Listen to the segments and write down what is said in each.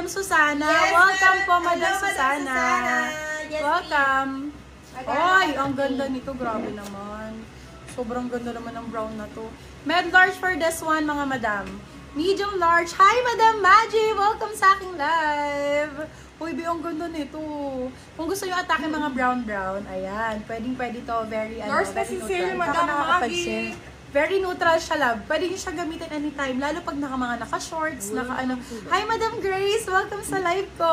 Madam Susana. Yes, Welcome po, Hello, Madam Susana. Yes, Welcome. Maganda Ay, po, ang please. ganda nito. Grabe naman. Sobrang ganda naman ng brown na to. Med large for this one, mga madam. Medium large. Hi, Madam Maggie! Welcome sa aking live. Uy, ang ganda nito. Kung gusto nyo atake mga brown, ayan. Pwede to. Very, Yours na very si Sir, neutral. Madam Nakakapansin. Maggie. Very neutral siya, love. Pwede nyo siya gamitin anytime. Lalo pag mga naka-shorts, naka-ano. Hi, Madam Grace! Welcome sa live ko!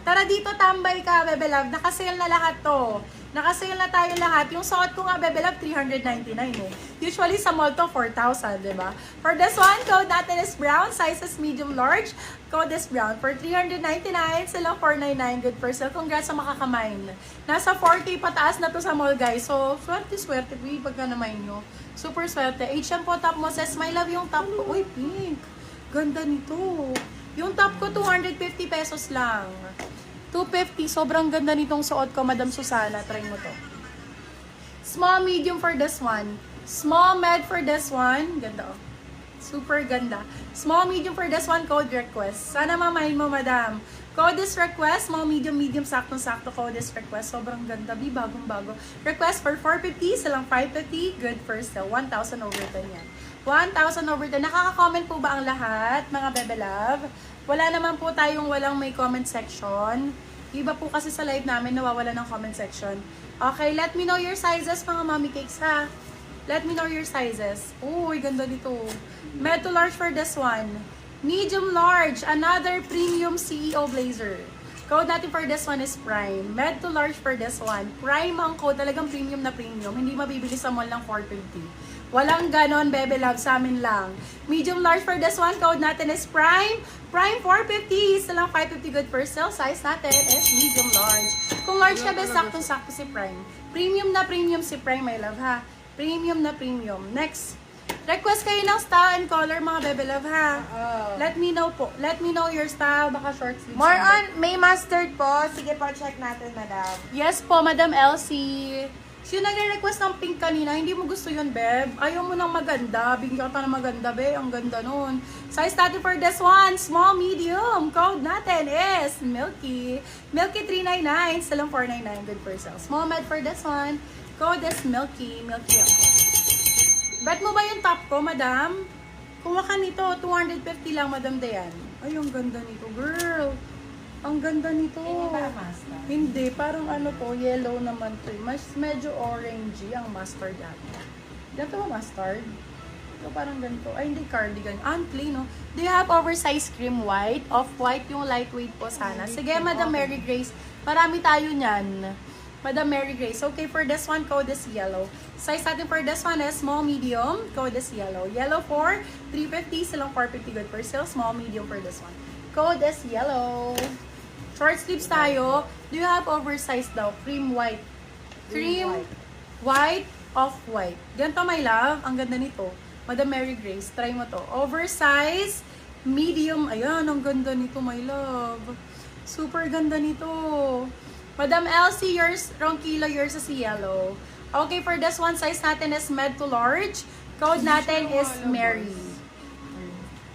Tara dito, tambay ka, Bebe Love. Nakasale na lahat to. Nakasale na tayo lahat. Yung suot ko nga, Bebe Love, $399 eh. Usually sa mall to, 4,000, diba? For this one, code natin is brown. Sizes medium large. Code is brown. For $399, sila $499. Good for sale. Congrats sa makakamain. Nasa 4K pataas na to sa mall, guys. So, swerte. Pagka naman nyo. Super swerte. H&M po top mo. Says, my love yung top ko. Uy, pink. Ganda nito. Yung top ko, 250 pesos lang. 250. Sobrang ganda nitong suot ko, Madam Susana. Try mo to. Small, medium for this one. Small, med for this one. Ganda, oh. Super ganda. Small, medium for this one. Code request. Sana mamahin mo, Madam. Code is request. Small, medium, saktong-sakto. Code is request. Sobrang ganda. Bagong-bago. Request for 450. Silang 550. Good for sale. 1,000 over 10 yan. 1,000 over 10. Nakaka-comment po ba ang lahat, mga Bebe Love? Wala naman po tayong walang may comment section. Iba po kasi sa live namin nawawala ng comment section. Okay, let me know your sizes, mga mommy cakes, ha? Let me know your sizes. Uy, ganda dito. Med to large for this one. Medium large, another premium CEO blazer. Code natin for this one is Prime. Med to large for this one. Prime ang code, talagang premium na premium. Hindi mabibili sa mall ng 450. Walang ganon, Bebe Love, sa amin lang. Medium large for this one, code natin is Prime. Prime 450, isa lang 550 good for sale. Size natin is medium large. Kung large ka, best saktong-sakto si Prime. Premium na premium si Prime, my love, ha? Premium na premium. Next. Request kayo ng style and color, mga Bebe Love, ha? Let me know po. Let me know your style. Baka short sleeves. More on, may mustard po. Sige po, check natin, madam. Yes po, Madam Elsie. Sino nagre-request ng pink kanina? Hindi mo gusto yun, Beb? Ayaw mo ng maganda. Bigyan ka ng maganda, Be. Ang ganda nun. Size natin for this one, small, medium. Code natin is Milky. Milky 399. Silang 499. Good for sale. Small med for this one. Code is Milky. Milky ako. Bet mo ba yung top ko, Madam? Kuha ka nito. 250 lang, Madam Dayan. Ay, ang ganda nito, girl. Ang ganda nito. Hindi ba master? Hindi, parang ano to, yellow naman to. Mas medyo orangey ang mustard natin. Ganito ba mustard? Ito parang ganito. Ay, hindi cardigan. Ang plain, no? Do you have oversized cream white? Off-white yung lightweight po sana. Sige, Madam Mary Grace. Marami tayo niyan. Madam Mary Grace. Okay, for this one, code is yellow. Size natin for this one is small, medium. Code is yellow. Yellow for 350, silang 450 good for sale. Small, medium for this one. Code is yellow. Short sleeves tayo. Do you have oversized daw? Cream white. Cream white, off-white. Ganito, my love. Ang ganda nito. Madam Mary Grace, try mo to. Oversized, medium. Ayan, ang ganda nito, my love. Super ganda nito. Madam Elsie, yours, Ronquillo, yours is yellow. Okay, for this one, size natin is med to large. Code natin is Mary.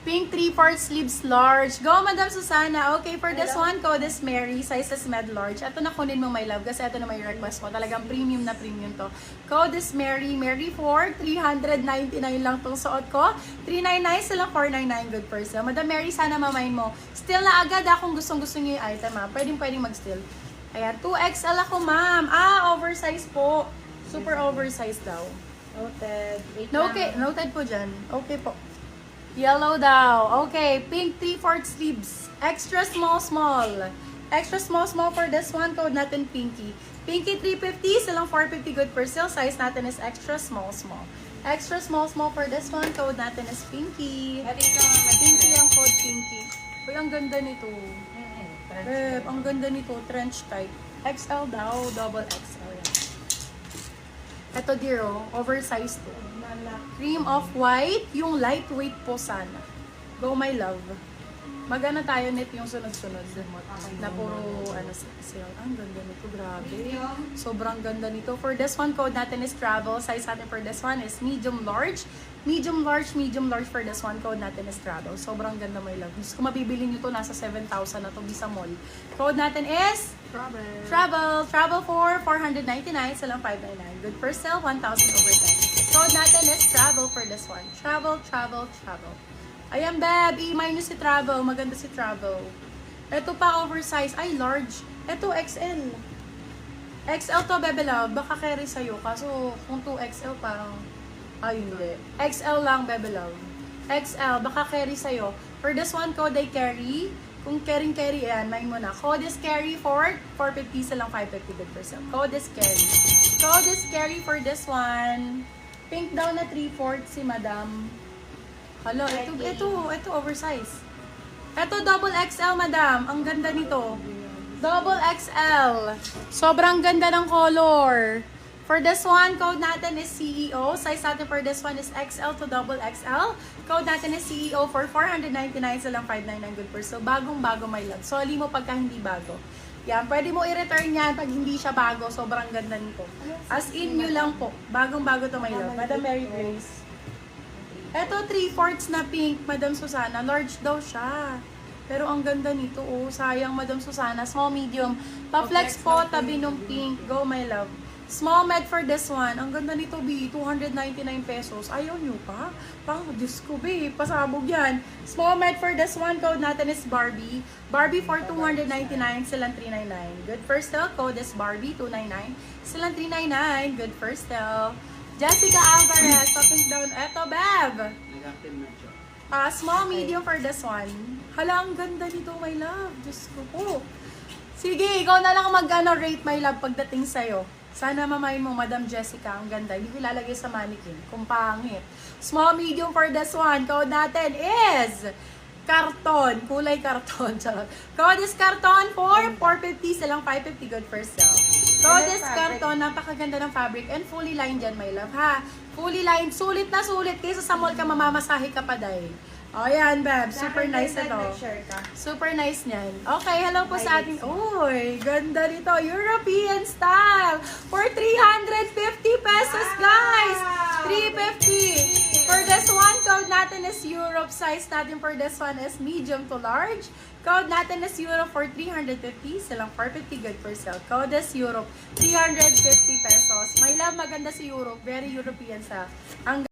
Pink 3/4 sleeves large. Go, Madam Susana. Okay, for this one, code is Mary. Size is med large. Ito na kunin mo, my love, kasi ito na may request mo. Talagang premium na premium to. Code is Mary. Mary 4. 399 lang tong suot ko. 399 silang 499. Good for sale. Madam Mary, sana mamain mo. Still na agad kung gustong-gusto niyo yung item, ha. Pwedeng mag-still. Ayan, 2XL ako, ma'am. Oversized po. Super oversized daw. Noted. Wait Okay, noted po dyan. Okay po. Yellow daw. Okay, pink 3/4 sleeves. Extra small. Extra small for this one. Code natin Pinky. Pinky 350, silang 450 good for sale. Size natin is extra small. Extra small for this one. Code natin is Pinky. Pinky ang code Pinky. Uy, ang ganda nito. Beb, ang ganda nito. Trench type. XL daw. Double XL yan. Ito, dear, oversized to. Cream of white. Yung lightweight po sana. Go, my love. Mag-ano tayo net yung sunod-sunod. Na puro, ano, sale. Ang ganda nito, grabe. Sobrang ganda nito. For this one, code natin is travel. Size natin for this one is medium large. Medium large for this one. Code natin is travel. Sobrang ganda, my love. Kung mabibili nyo to, nasa 7,000 na to sa mall. Code natin is Travel for 499, silang 599. Good for sale, 1,000 over 10. Code natin is travel for this one. Travel. Ayan, Beb, i-mine nyo si travel. Maganda si travel. Ito pa, oversize. Ay, large. Ito, XL. XL to, Bebe Love. Baka carry sa'yo. Kaso, kung 2XL, parang... Ay, hindi. XL lang, Bebe Love. XL, baka carry sa'yo. For this one, code ay carry. Kung carry, yan, mine mo na. Code is carry for 450, silang 550 good for sale. Code is carry. Code is carry for this one. Pink daw na 3/4 si Madam. Hala, ito oversize. Ito double XL, Madam. Ang ganda nito. Double XL. Sobrang ganda ng color. For this one, code natin is CEO. Size natin for this one is XL to double XL. Code natin is CEO for 499, silang 599 good for. So, bagong-bago, my love. Soli mo pagka hindi bago. Yan, pwede mo i-return yan pag hindi siya bago. Sobrang ganda nito. As in, nyo lang po. Bagong-bago to, my love. Madam Mary Grace. Ito, 3/4 na pink, Madam Susana. Large daw siya. Pero ang ganda nito, oh. Sayang, Madam Susana. Small, medium. Pa-flex po, tabi nung pink. Go, my love. Small med for this one. Ang ganda nito, B. 299 pesos. Ayaw nyo pa? Pang, Diyos ko, B. Pasabog yan. Small med for this one. Code natin is Barbie. Barbie for 299. Silang 399. Good first sale. Code is Barbie. 299. Silang 399. Good first sale. Jessica Alvarez. Topping down. Eto, Bev. Small, medium for this one. Hala, ang ganda nito, my love. Diyos ko po. Sige, ikaw na lang rate, my love, pagdating sa'yo. Sana mamay mo, Madam Jessica, ang ganda. Hindi ko ilalagay sa mannequin. Kung pangit. Small, medium for this one. Code natin is karton. Kulay karton. Charot. Code is karton for 450. Silang 550. Good for sale. Code is karton. Napakaganda ng fabric. And fully lined dyan, my love, ha? Fully lined. Sulit na sulit. Kaysa sa mall ka, mamamasahe ka pa dahil. O, yan, Beb. Super nice ito. Super nice niyan. Okay, hello po sa ating... Uy, ganda nito. European style. For 350 pesos, guys. 350. For this one, code natin is Europe. Size natin for this one is medium to large. Code natin is Europe for 350. Silang 450. Good for sale. Code is Europe. 350 pesos. My love, maganda si Europe. Very European sa... Ang